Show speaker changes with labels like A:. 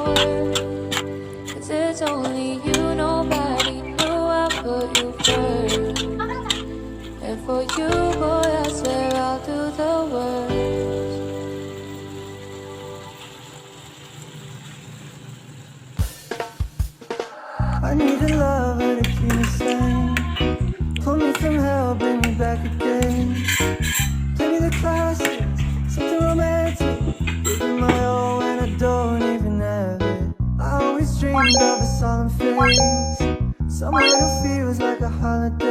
A: words. 'Cause it's only you, nobody knew I put you first. And for you, boy, I swear I'll do the worst.
B: I need a lover to keep me sane. Pull me from hell, bring me back again. Play me the classics, something romantic. Give me my all when I don't even have it. I always dreamed of a solemn face, somewhere that feels like a holiday.